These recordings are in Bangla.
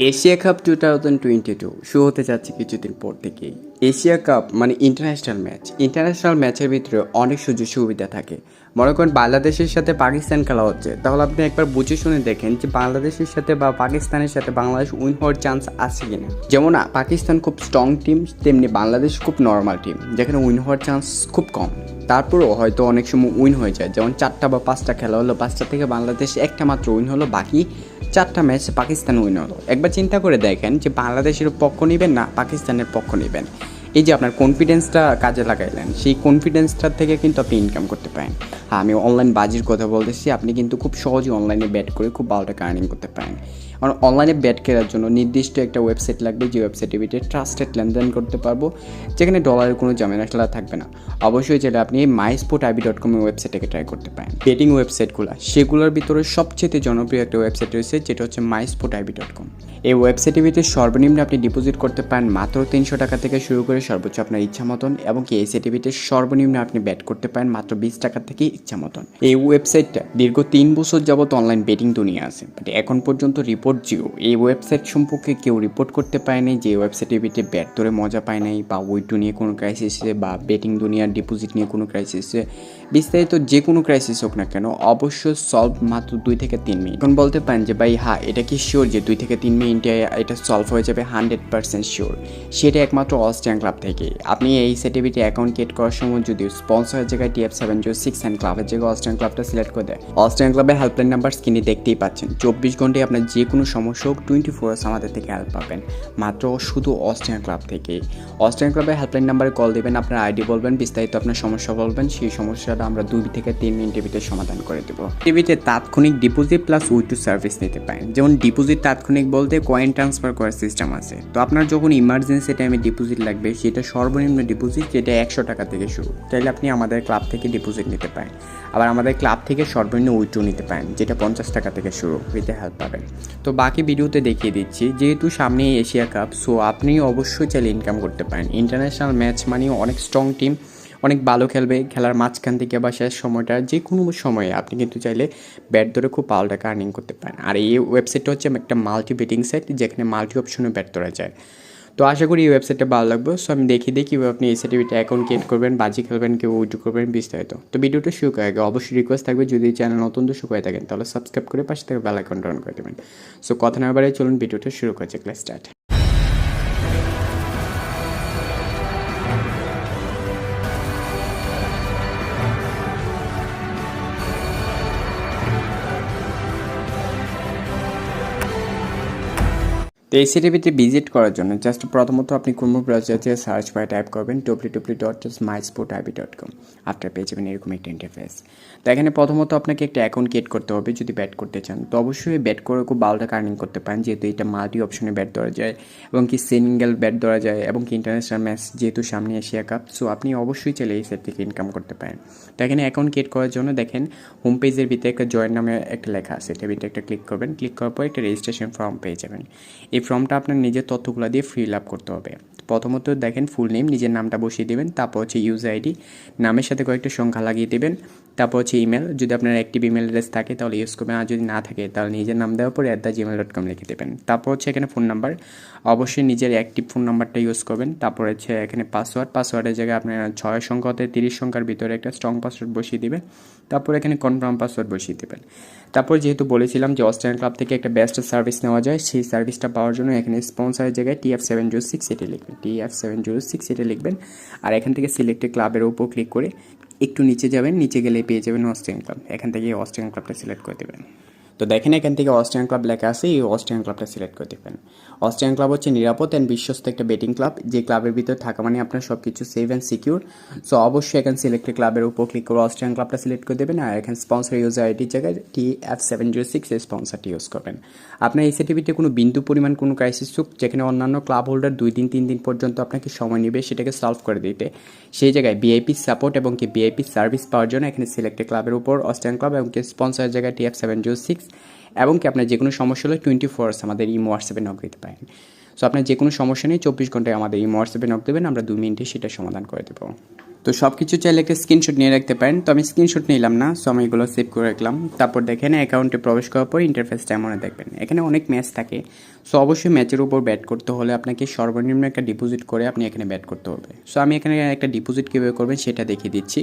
এশিয়া কাপ 2022 শুরু হতে যাচ্ছে কিছুদিন পর থেকেই। এশিয়া কাপ মানে ইন্টারন্যাশনাল ম্যাচ। ইন্টারন্যাশনাল ম্যাচের ভিতরে অনেক সুযোগ সুবিধা থাকে। মনে করেন বাংলাদেশের সাথে পাকিস্তান খেলা হচ্ছে, তাহলে আপনি একবার বুঝে শুনে দেখেন যে বাংলাদেশের সাথে বা পাকিস্তানের সাথে বাংলাদেশ উইন হওয়ার চান্স আছে কিনা। যেমন পাকিস্তান খুব স্ট্রং টিম, তেমনি বাংলাদেশ খুব নর্মাল টিম, যেখানে উইন হওয়ার চান্স খুব কম। তারপরেও হয়তো অনেক সময় উইন হয়ে যায়, যেমন 4টা বা 5টা খেলা হলো, 5টা থেকে বাংলাদেশ একটা মাত্র উইন হলো, বাকি 4টা ম্যাচ পাকিস্তান উইন হলো। একবার চিন্তা করে দেখেন যে বাংলাদেশের পক্ষ নেবেন না পাকিস্তানের পক্ষ নেবেন। এই যে আপনার কনফিডেন্সটা কাজে লাগাইলেন, সেই কনফিডেন্সটার থেকে কিন্তু আপনি ইনকাম করতে পারেন। হ্যাঁ, আমি অনলাইন বাজির কথা বলতেছি। আপনি কিন্তু খুব সহজে অনলাইনে ব্যাট করে খুব ভালো টাকা আর্নিং করতে পারেন। কারণ অনলাইনে ব্যাট খেলার জন্য নির্দিষ্ট একটা ওয়েবসাইট লাগবে, যে ওয়েবসাইটের ভিতরে ট্রাস্টেড লেনদেন করতে পারবো, যেখানে ডলারের কোনো ঝামেলা থাকবে না। অবশ্যই যেটা আপনি mysportib.com ওয়েবসাইটে ট্রাই করতে পারেন। বেটিং ওয়েবসাইটগুলো, সেগুলোর ভিতরে সবচেয়ে জনপ্রিয় একটা ওয়েবসাইট রয়েছে, যেটা হচ্ছে mysportib.com। এই ওয়েবসাইটের ভিতরে সর্বনিম্ন আপনি ডিপোজিট করতে পারেন মাত্র 300 টাকা থেকে শুরু করে সর্বোচ্চ আপনার ইচ্ছা মতন, এবং কি এই সাইটের ভিতরে সর্বনিম্ন আপনি ব্যাট করতে পারেন মাত্র 20 টাকা থেকে ইচ্ছা মতন। এই ওয়েবসাইটটা দীর্ঘ 3 বছর যাবত অনলাইন বেটিং দুনিয়া আছে, বাট এখন পর্যন্ত রিপোর্ট জিরো। এই ওয়েবসাইট সম্পর্কে কেউ রিপোর্ট করতে পারেনি যে ওয়েবসাইটের ভিতরে ব্যাট ধরে মজা পায় নাই, বা উইথড্র নিয়ে কোনো ক্রাইসিসে, বা বেটিং দুনিয়ার ডিপোজিট নিয়ে কোনো ক্রাইসিসে, বিস্তারিত যে কোনো ক্রাইসিস হোক না কেন, অবশ্যই সলভ মাত্র 2 থেকে 3 মিনিট। এখন বলতে পারেন যে ভাই হ্যাঁ, এটা কি শিওর যে 2 থেকে 3 মিনিটে এটা সলভ হয়ে যাবে? 100% শিওর। সেটা একমাত্র অস্ট্রিয়ান ক্লাব থেকে। আপনি এই সার্টিফিকেটে অ্যাকাউন্ট ক্রিয়েট করার সময় যদি স্পন্সরের জায়গায় TF706 অ্যান্ড ক্লাবের জায়গায় অস্ট্রিয়ান ক্লাবটা সিলেক্ট করে দেয়, অস্ট্রিয়ান ক্লাবের হেল্পলাইন নাম্বার স্ক্রিনে দেখতেই পাচ্ছেন। 24 ঘন্টায় আপনার যে কোনো সমস্যা হোক 24 আওয়ার্স আমাদের থেকে হেল্প পাবেন, মাত্র শুধু অস্ট্রিয়ান ক্লাব থেকে। অস্ট্রিয়ান ক্লাবের হেল্পলাইন নাম্বারে কল দেবেন, আপনার আইডি বলবেন, বিস্তারিত আপনার সমস্যা বলবেন, সেই সমস্যাটা আমরা 2 থেকে 3 মিনিটের ভিতরে সমাধান করে দেবো। টিভিতে তাৎক্ষণিক ডিপোজিট প্লাস উইথড্র সার্ভিস নিতে পারেন। যেমন ডিপোজিট তাৎক্ষণিক বলতে কয়েন ট্রান্সফার করার সিস্টেম আছে। তো আপনার যখন ইমার্জেন্সি টাইমে ডিপোজিট লাগবে, সেটা সর্বনিম্ন ডিপোজিট যেটা 100 টাকা থেকে শুরু, চাইলে আপনি আমাদের ক্লাব থেকে ডিপোজিট নিতে পারেন। আবার আমাদের ক্লাব থেকে সর্বনিম্ন উইথড্র নিতে পারেন, যেটা 50 টাকা থেকে শুরু, এতে হেল্প পাবেন। তো বাকি ভিডিওতে দেখিয়ে দিচ্ছি। যেহেতু সামনে এশিয়া কাপ, সো আপনি অবশ্যই চাইলে ইনকাম করতে পারেন। ইন্টারন্যাশনাল ম্যাচ মানে অনেক স্ট্রং টিম, অনেক ভালো খেলবে। খেলার মাঝখান থেকে বা শেষ সময়টা যে কোনো সময়ে আপনি কিন্তু চাইলে ব্যাট ধরে খুব ভালো টাকা আর্নিং করতে পারেন। আর এই ওয়েবসাইটটা হচ্ছে একটা মাল্টি বেটিং সাইট, যেখানে মাল্টি অপশনে ব্যাট ধরা যায়। তো আশা করি এই ওয়েবসাইটটা ভালো লাগবে। সো আমি দেখিয়ে দিই কীভাবে আপনি এই সার্টিফিকেট অ্যাকাউন্ট ক্রিয়েট করবেন, বাজি খেলবেন, কেউ উইথড্র করবেন, বিস্তারিত। তো ভিডিওটা শুরু করার আগে অবশ্যই রিকোয়েস্ট থাকবে, যদি চ্যানেল নতুন দর্শক হয়ে থাকেন তাহলে সাবস্ক্রাইব করে পাশে থেকে বেল আইকনটা অন করে দেবেন। সো কথা না বাড়িয়ে চলুন ভিডিওটা শুরু করা যাক। Let's start. তো এই সিটিভিতে ভিজিট করার জন্য জাস্ট প্রথমত আপনি ক্রোম ব্রাউজারে সার্চ বারে টাইপ করবেন www.mysportib.com। আফটার পেয়ে যাবেন এরকম একটা ইন্টারফেস। তো এখানে প্রথমত আপনাকে একটা অ্যাকাউন্ট ক্রিয়েট করতে হবে যদি ব্যাট করতে চান। তো অবশ্যই ব্যাট করে খুব ভালো টাকা আর্নিং করতে পারেন, যেহেতু এটা মাল্টি অপশনে ব্যাট ধরা যায়, এবং কি সিঙ্গেল ব্যাট ধরা যায়, এবং কি ইন্টারন্যাশনাল ম্যাচ যেহেতু সামনে এশিয়া কাপ, সো আপনি অবশ্যই চাইলে এই সেট থেকে ইনকাম করতে পারেন। তো এখানে অ্যাকাউন্ট ক্রিয়েট করার জন্য দেখেন হোম পেজের ভিতরে একটা জয়েন নামে একটা লেখা আছে, এটার ভিতরে একটা ক্লিক করবেন। ক্লিক করার পর একটা রেজিস্ট্রেশন ফর্ম পেয়ে যাবেন। এই ফর্মটা আপনার নিজের তথ্যগুলো দিয়ে ফিল আপ করতে হবে। প্রথমত দেখেন ফুল নেম, নিজের নামটা বসিয়ে দেবেন, তারপর হচ্ছে ইউজার আইডি, নামের সাথে কয়েকটা সংখ্যা লাগিয়ে দেবেন, তারপর হচ্ছে ইমেল, যদি আপনার অ্যাক্টিভ ইমেল অ্যাড্রেস থাকে তাহলে ইউজ করবেন, আর যদি না থাকে তাহলে নিজের নাম দেওয়ার পর @gmail.com লিখে দেবেন। তারপর হচ্ছে এখানে ফোন নাম্বার, অবশ্যই নিজের অ্যাক্টিভ ফোন নাম্বারটা ইউজ করবেন। তারপর হচ্ছে এখানে পাসওয়ার্ডের জায়গায় আপনার 6 সংখ্যা হতে 30 সংখ্যার ভিতরে একটা স্ট্রং পাসওয়ার্ড বসিয়ে দেবেন। তারপর এখানে কনফার্ম পাসওয়ার্ড বসিয়ে দেবেন। তারপর যেহেতু বলেছিলাম যে অস্ট্রিয়ান ক্লাব থেকে একটা বেস্ট সার্ভিস নেওয়া যায়, সেই সার্ভিসটা পাওয়ার জন্য এখানে স্পন্সরের জায়গায় TF706 এটা লিখবেন, TF706 এটা লিখবেন। আর এখান থেকে সিলেক্টেড ক্লাবের উপর ক্লিক করে একটু নিচে যাবেন, নিচে গেলে পেয়ে যাবেন অস্ট্রিয়ান ক্লাব। এখান থেকে অস্ট্রিয়ান ক্লাবটা সিলেক্ট করে দেবেন। তো দেখেন এখান থেকে অস্ট্রিয়ান ক্লাব লেখা আছে, এই অস্ট্রিয়ান ক্লাবটা সিলেক্ট করে দেবেন। অস্ট্রিয়ান ক্লাব হচ্ছে নিরাপদ অ্যান্ড বিশ্বস্ত একটা বেটিং ক্লাব, যে ক্লাবের ভিতরে থাকা মানে আপনার সব কিছু সেভ অ্যান্ড সিকিউর। সো অবশ্যই এখানে সিলেক্টেড ক্লাবের উপর ক্লিক করে অস্ট্রিয়ান ক্লাবটা সিলেক্ট করে দেবেন। আর এখানে স্পন্সর ইউজার আইডির জায়গায় TF706 এই স্পন্সরটি ইউজ করবেন। আপনার এই সার্টিফিকেটে কোনো বিন্দু পরিমাণ কোনো ক্রাইসিস হোক, যেখানে অন্যান্য ক্লাব হোল্ডার 2 দিন 3 দিন পর্যন্ত আপনাকে সময় নেবে সেটাকে সলভ করে দিতে, সেই জায়গায় ভিআইপি সাপোর্ট এবং কি ভিআইপি সার্ভিস পাওয়ার জন্য এখানে সিলেক্টেড ক্লাবের উপর অস্ট্রিয়ান ক্লাব এবং কি স্পন্সরের জায়গায় TF706, এবং কি আপনার যে কোনো সমস্যা হলে 24 আওয়ার্স আমাদের ইমো হোয়াটসঅ্যাপে নক দিতে পারেন। সো আপনার যে কোনো সমস্যা নেই 24 ঘন্টায় আমাদের ইমো হোয়াটসঅ্যাপে নক দেবেন, আমরা 2 মিনিটে সেটা সমাধান করে দেবো। তো তো সব কিছু চাইলে একটা স্ক্রিনশট নিয়ে রাখতে পারেন, তো আমি স্ক্রিনশট নিলাম না, সো আমি এগুলো সেভ করে রাখলাম। তারপর দেখেন অ্যাকাউন্টে প্রবেশ করার পর ইন্টারফেসটা এমন দেখবেন, এখানে অনেক ম্যাচ থাকে। সো অবশ্যই ম্যাচের উপর ব্যাট করতে হলে আপনাকে সর্বনিম্ন একটা ডিপোজিট করে আপনি এখানে ব্যাট করতে হবে। সো আমি এখানে একটা ডিপোজিট কীভাবে করবেন সেটা দেখিয়ে দিচ্ছি।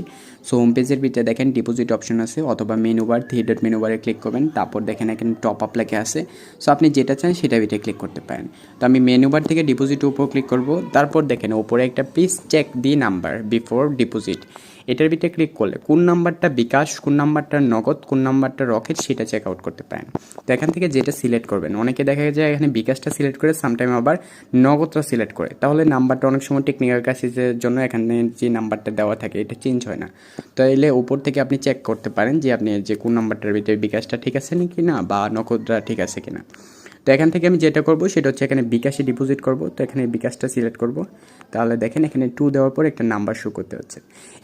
সো হোম পেজের ভিতরে দেখেন ডিপোজিট অপশন আছে, অথবা menu bar, three dot menu বারে ক্লিক করবেন। তারপর দেখেন এখানে টপ আপ লেখা আছে, সো আপনি যেটা চান সেটা ভিতরে ক্লিক করতে পারেন। তো আমি মেনু বার থেকে ডিপোজিটের উপর ক্লিক করব। তারপর দেখেন ওপরে একটা please check the number before deposit, এটার ভিতরে ক্লিক করলে কোন নাম্বারটা বিকাশ, কোন নাম্বারটা নগদ, কোন নাম্বারটা রকেট সেটা চেক আউট করতে পারেন। তো এখান থেকে যেটা সিলেক্ট করবেন, অনেকে দেখা যায় এখানে বিকাশটা সিলেক্ট করে, সামটাইম আবার নগদটা সিলেক্ট করে, তাহলে নাম্বারটা অনেক সময় টেকনিক্যাল কাজের জন্য এখানে যে নাম্বারটা দেওয়া থাকে এটা চেঞ্জ হয় না। তো এলে উপর থেকে আপনি চেক করতে পারেন যে আপনি যে কোন নাম্বারটার ভিতরে বিকাশটা ঠিক আছে নাকি না, বা নগদটা ঠিক আছে কিনা। তো এখান থেকে আমি যেটা করব সেটা হচ্ছে এখানে বিকাশে ডিপোজিট করব। তো এখানে বিকাশটা সিলেক্ট করব, তাহলে দেখেন এখানে 2 দেওয়ার পর একটা নাম্বার শো করতে হচ্ছে।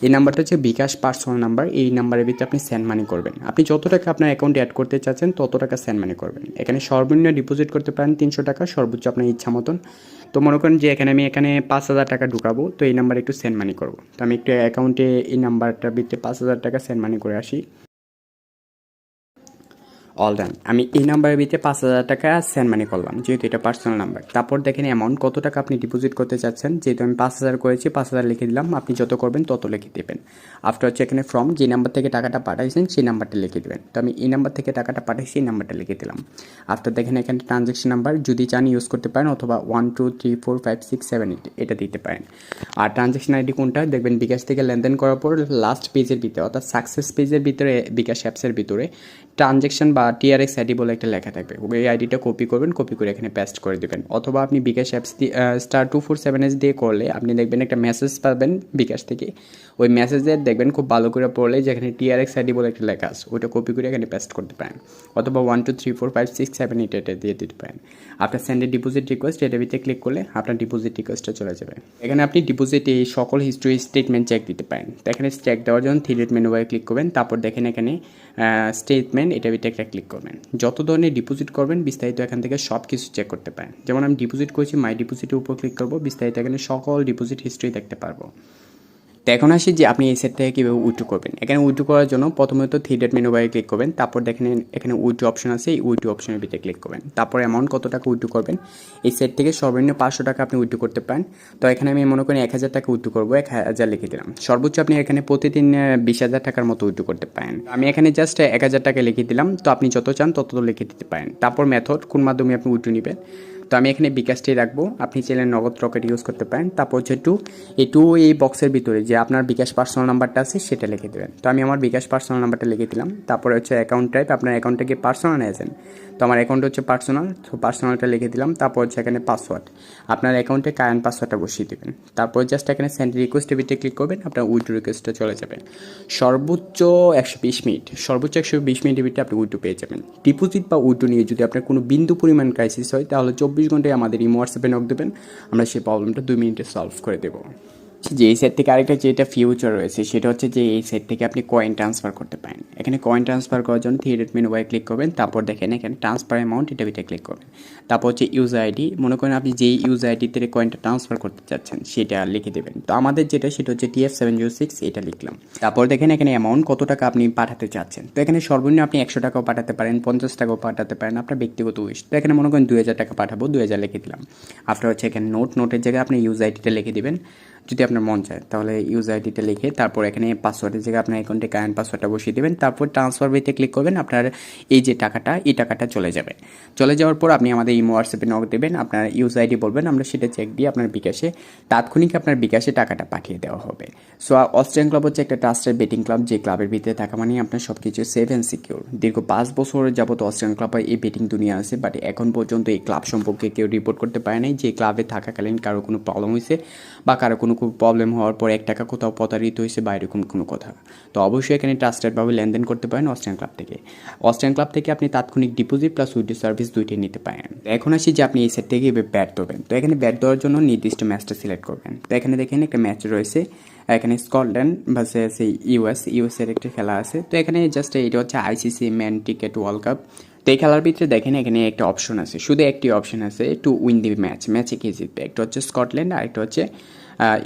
এই নাম্বারটা হচ্ছে বিকাশ পার্সোনাল নাম্বার, এই নাম্বারের ভিতরে আপনি সেন্ড মানি করবেন। আপনি যত টাকা আপনার অ্যাকাউন্টে অ্যাড করতে চাচ্ছেন তত টাকা সেন্ড মানি করবেন। এখানে সর্বনিম্ন ডিপোজিট করতে পারেন 300 টাকা, সর্বোচ্চ আপনার ইচ্ছা মতন। তো মনে করেন যে আমি এখানে 5,000 টাকা ঢুকাবো, তো এই নাম্বারে একটু সেন্ড মানি করবো। তো আমি একটু অ্যাকাউন্টে এই নাম্বারটার ভিতরে 5,000 টাকা সেন্ড মানি করে আসি। অল ডান, আমি এই নাম্বারের ভিতরে 5,000 টাকা সেন্ড মানি করলাম, যেহেতু এটা পার্সোনাল নাম্বার। তারপর দেখেন অ্যামাউন্ট কত টাকা আপনি ডিপোজিট করতে চাচ্ছেন, যেহেতু আমি 5,000 করেছি 5,000 লিখে দিলাম। আপনি যত করবেন তত লিখে দেবেন। আফটার হচ্ছে এখানে ফ্রম, যে নাম্বার থেকে টাকাটা পাঠাইছেন সেই নাম্বারটা লিখে দেবেন। তো আমি এই নাম্বার থেকে টাকাটা পাঠাইছি, এই নাম্বারটা লিখে দিলাম। আফটার দেখেন এখানে ট্রানজ্যাকশন নাম্বার যদি চান ইউজ করতে পারেন, অথবা 1 2 3 4 5 6 7 8 এটা দিতে পারেন। আর ট্রানজ্যাকশন আইডি কোনটা দেখবেন, বিকাশ থেকে লেনদেন করার পর লাস্ট পেজের ভিতরে, অর্থাৎ সাকসেস পেজের ভিতরে বিকাশ অ্যাপসের ভিতরে ট্রানজ্যাকশন বা টিআরএক্স আইডি বলে একটা লেখা থাকবে, ওই আইডিটা কপি করবেন, কপি করে এখানে পেস্ট করে দেবেন। অথবা আপনি বিকাশ অ্যাপস দিয়ে *247# দিয়ে করলে আপনি দেখবেন একটা মেসেজ পাবেন বিকাশ থেকে, ওই মেসেজের দেখবেন খুব ভালো করে পড়লে যেখানে টিআরএক্স আইডি বলে একটা লেখা আছে, ওইটা কপি করে এখানে পেস্ট করতে পারেন। অথবা 1 2 3 4 5 6 7 8 এটা দিয়ে দিতে পারেন। আপনার সেন্ডের ডিপোজিট রিকোয়েস্ট এটা ভিতরে ক্লিক করলে আপনার ডিপোজিট রিকোয়েস্টটা চলে যাবে। এখানে আপনি ডিপোজিট এই সকল হিস্ট্রি স্টেটমেন্ট চেক দিতে পারেন। তো এখানে চেক দেওয়ার জন্য থ্রি ডট মেনু বারে ক্লিক করবেন। তারপর দেখেন এখানে স্টেটমেন্ট এটা ভিতরে একটা ক্লিক করবেন। যত ধরনের ডিপোজিট করবেন বিস্তারিত এখান থেকে সব কিছু চেক করতে পারেন। যেমন আমি ডিপোজিট করেছি, মাই ডিপোজিটের উপর ক্লিক করবো, বিস্তারিত এখানে সকল ডিপোজিট হিস্ট্রি দেখতে পারবো। তো এখন আসি যে আপনি এই সেট থেকে কীভাবে উইথড্র করবেন। এখানে উইথড্র করার জন্য প্রথমত থ্রি ডট মেনু বারে ক্লিক করবেন। তারপর দেখেন এখানে উইথড্র অপশন আছে, এই উইথড্র অপশনের ভিতরে ক্লিক করবেন। তারপর অ্যামাউন্ট কত টাকা উইথড্র করবেন, এই সেট থেকে সর্বনিম্ন 500 টাকা আপনি উইথড্র করতে পারেন। তো এখানে আমি মনে করি 1,000 টাকা উইথড্র করবো, 1,000 লিখে দিলাম। সর্বোচ্চ আপনি এখানে প্রতিদিন 20,000 টাকার মতো উইথড্র করতে পারেন। আমি এখানে জাস্ট 1,000 টাকা লিখে দিলাম। তো আপনি যত চান তত লিখে দিতে পারেন। তারপর মেথড কোন মাধ্যমে আপনি উইথড্র নেবেন, তো আমি এখানে বিকাশটাই রাখবো, আপনি চাইলে নগদ রকেট ইউজ করতে পারেন। তারপর হচ্ছে এই বক্সের ভিতরে যে আপনার বিকাশ পার্সোনাল নাম্বারটা আছে সেটা লিখে দেবেন। তো আমি আমার বিকাশ পার্সোনাল নাম্বারটা লিখে দিলাম। তারপরে হচ্ছে অ্যাকাউন্ট টাইপ, আপনার অ্যাকাউন্টটা কি পার্সোনাল নিয়েছেন, তো আমার অ্যাকাউন্ট হচ্ছে পার্সোনাল, তো পার্সোনালটা লিখে দিলাম। তারপর হচ্ছে এখানে পাসওয়ার্ড, আপনার অ্যাকাউন্টে কারেন্ট পাসওয়ার্ডটা বসিয়ে দেবেন। তারপর জাস্ট এখানে সেন্ড রিকোয়েস্টের ভিতরে ক্লিক করবেন, আপনার উইথড্র রিকোয়েস্টটা চলে যাবে। সর্বোচ্চ 120 মিনিট, সর্বোচ্চ 120 মিনিটের ভিতরে আপনি উইথড্র পেয়ে যাবেন। ডিপোজিট বা উইথড্র নিয়ে যদি আপনার কোনো বিন্দু পরিমাণ ক্রাইসিস হয়, তাহলে 24 ঘন্টায় আমাদের হোয়াটসঅ্যাপে নক দেবেন, আমরা সেই প্রবলেমটা 2 মিনিটে সলভ করে দেবো। যে এই সেট থেকে আরেকটা যেটা ফিউচার রয়েছে সেটা হচ্ছে যে এই সেট থেকে আপনি কয়েন ট্রান্সফার করতে পারেন। এখানে কয়েন ট্রান্সফার করার জন্য থ্রি ডট মেনু বারে ক্লিক করবেন। তারপর দেখেন এখানে ট্রান্সফার অ্যামাউন্ট এটা ভিতরে ক্লিক করবেন। তারপর হচ্ছে ইউজার আইডি, মনে করেন আপনি যেই ইউজার আইডিতে কয়েনটা ট্রান্সফার করতে চাচ্ছেন সেটা লিখে দেবেন। তো আমাদের সেটা হচ্ছে TF706, এটা লিখলাম। তারপর দেখেন এখানে অ্যামাউন্ট কত টাকা আপনি পাঠাতে চাচ্ছেন। তো এখানে সর্বনিম্ন আপনি 100 টাকাও পাঠাতে পারেন, 50 টাকাও পাঠাতে পারেন, আপনার ব্যক্তিগত উইশ। তো এখানে মনে করেন 2,000 টাকা পাঠাবো, 2,000 লিখে দিলাম। আফটার হচ্ছে এখানে নোটের জায়গায় আপনি ইউজার আইডিটা লিখে দেবেন যদি আপনার মন চায়, তাহলে ইউজার আইডিটা লিখে তারপর এখানে পাসওয়ার্ডের জায়গায় আপনার অ্যাকাউন্টে কারেন্ট পাসওয়ার্ডটা বসিয়ে দেবেন। তারপর ট্রান্সফার ভিতে ক্লিক করবেন, আপনার এই যে টাকাটা, এই টাকাটা চলে যাবে। চলে যাওয়ার পর আপনি আমাদের হোয়াটসঅ্যাপে নক দেবেন, আপনার ইউজার আইডি বলবেন, আমরা সেটা চেক দিয়ে আপনার বিকাশে তাৎক্ষণিক আপনার বিকাশে টাকাটা পাঠিয়ে দেওয়া হবে। সো অস্ট্রেলিয়ান ক্লাব হচ্ছে একটা ট্রাস্টেড বেটিং ক্লাব, যে ক্লাবের ভিতরে থাকা মানে আপনার সব কিছু সেফ অ্যান্ড সিকিউর। দীর্ঘ 5 বছর যাবত অস্ট্রেলিয়ান ক্লাবে এই বেটিং দুনিয়া আছে, বাট এখন পর্যন্ত এই ক্লাব সম্পর্কে কেউ রিপোর্ট করতে পারে নাই যে ক্লাবে থাকাকালীন কারো কোনো প্রবলেম হয়েছে বা কারো কোনো প্রবলেম হওয়ার পর 1 টাকা কোথাও প্রতারিত হয়েছে বা এরকম কোনো কথা। তো অবশ্যই এখানে ট্রাস্টেডভাবে লেনদেন করতে পারেন অস্ট্রেলিয়ান ক্লাব থেকে। অস্ট্রেলিয়ান ক্লাব থেকে আপনি তাৎক্ষণিক ডিপোজিট প্লাস উইথড্র সার্ভিস দুইটাই নিতে পারেন। এখন আসি যে আপনি এই সেট থেকে ব্যাট দেবেন। তো এখানে ব্যাট দেওয়ার জন্য নির্দিষ্ট ম্যাচটা সিলেক্ট করবেন। তো এখানে দেখেন একটা ম্যাচ রয়েছে, এখানে স্কটল্যান্ড ভার্সেস ইউএস এর একটা খেলা আছে। তো এখানে জাস্ট এটা হচ্ছে ICC man cricket world cup তো এই খেলার ভিতরে দেখেন এখানে একটা অপশন আছে, শুধু একটি অপশন আছে টু উইন দি ম্যাচে কে জিতবে। একটা হচ্ছে স্কটল্যান্ড আর একটা হচ্ছে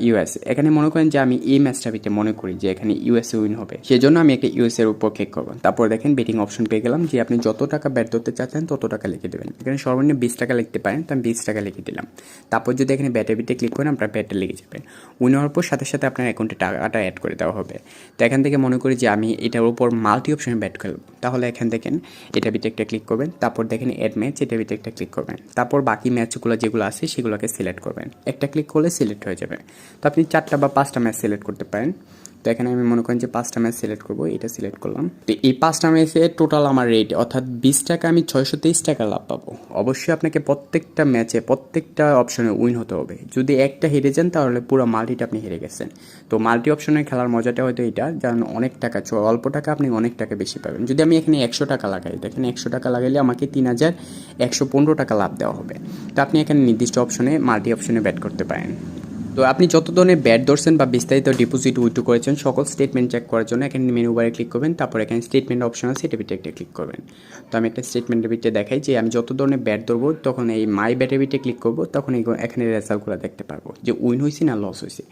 ইউএসএ। এখানে মনে করেন যে আমি এই ম্যাচটার ভিতরে মনে করি যে এখানে ইউএসএ উইন হবে, সেজন্য আমি একটা ইউএসএ এর উপর ক্লিক করবো। তারপর দেখেন বেটিং অপশন পেয়ে গেলাম যে আপনি যত টাকা ব্যাট ধরতে চাচ্ছেন তত টাকা লিখে দেবেন। এখানে সর্বনিম্ন 20 টাকা লিখতে পারেন, তো আমি 20 টাকা লিখে দিলাম। তারপর যদি এখানে ব্যাটের ভিতরে ক্লিক করেন আপনার ব্যাটটা লিখে যাবে। উইন হওয়ার পর সাথে সাথে আপনার অ্যাকাউন্টে টাকাটা অ্যাড করে দেওয়া হবে। তো এখান থেকে মনে করি যে আমি এটার উপর মাল্টি অপশনে ব্যাট খেলব, তাহলে এখান দেখেন এটা ভিতরে একটা ক্লিক করবেন, তারপর দেখেন অ্যাড ম্যাচ, এটা ভিতরে একটা ক্লিক করবেন, তারপর বাকি ম্যাচগুলো যেগুলো আছে সেগুলোকে সিলেক্ট করবেন। একটা ক্লিক করলে সিলেক্ট হয়ে যাবে। তো আপনি 4টা বা 5টা ম্যাচ সিলেক্ট করতে পারেন। তো এখানে আমি মনে করেন যে 5টা ম্যাচ সিলেক্ট করবো, এটা সিলেক্ট করলাম। তো এই 5টা ম্যাচে টোটাল আমার রেট অর্থাৎ 20 টাকা, আমি 623 টাকা লাভ পাবো। অবশ্যই আপনাকে প্রত্যেকটা ম্যাচে প্রত্যেকটা অপশনে উইন হতে হবে। যদি একটা হেরে যান তাহলে পুরো মাল্টিটা আপনি হেরে গেছেন। তো মাল্টি অপশনে খেলার মজাটা হয়তো এটা, যেমন অনেক টাকা, অল্প টাকা আপনি অনেক টাকা বেশি পাবেন। যদি আমি এখানে 100 টাকা লাগাই, দেখেন 100 টাকা লাগাইলে আমাকে 3115 টাকা লাভ দেওয়া হবে। তো আপনি এখানে নির্দিষ্ট অপশনে মাল্টি অপশনে ব্যাট করতে পারেন। তো আপনি যত ধরনের ব্যাট ধরছেন বা বিস্তারিত ডিপোজিট উইথড্র করেছেন সকল স্টেটমেন্ট চেক করার জন্য এখানে মেনু বারে ক্লিক করবেন, তারপর এখানে স্টেটমেন্ট অপশন আছে, এটা ভিতরে একটা ক্লিক করবেন। তো আমি একটা স্টেটমেন্টের ভিতরে দেখাই যে আমি যত ধরনের ব্যাট ধরবো তখন এই মাই ব্যাটের ভিতরে ক্লিক করবো, তখন এখানে রেজাল্টগুলো দেখতে পারবো যে উইন হয়েছে না লস হয়েছে।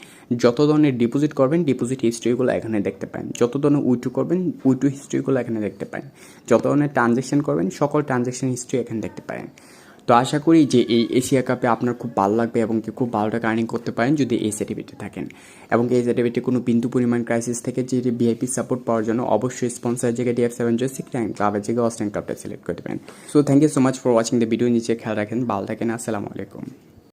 যত ধরনের ডিপোজিট করবেন ডিপোজিট হিস্ট্রিগুলো এখানে দেখতে পারেন, যত ধরনের উইথড্র করবেন উইথড্র হিস্ট্রিগুলো এখানে দেখতে পারেন, যত ধরনের ট্রানজ্যাকশন করবেন সকল ট্রানজ্যাকশন হিস্ট্রি এখানে দেখতে পারেন। তো আশা করি যে এই এশিয়া কাপে আপনার খুব ভালো লাগবে এবং কি খুব ভালো টাকা আর্নিং করতে পারেন যদি এই সার্টিফিকেটে থাকেন। এবং এই সার্টিফিকেটে কোনো বিন্দু পরিমাণ ক্রাইসিস থেকে যে ভিআইপি সাপোর্ট পাওয়ার জন্য অবশ্যই স্পন্সর জায়গায় DF7 জয়স্টিক অ্যান্ড ক্লাবের জায়গায় অস্ট্রেন ক্লাবটা সিলেক্ট করে দেবেন। So thank you so much for watching the video. নিচে খেয়াল রাখেন, ভালো থাকেন, আসসালামু আলাইকুম।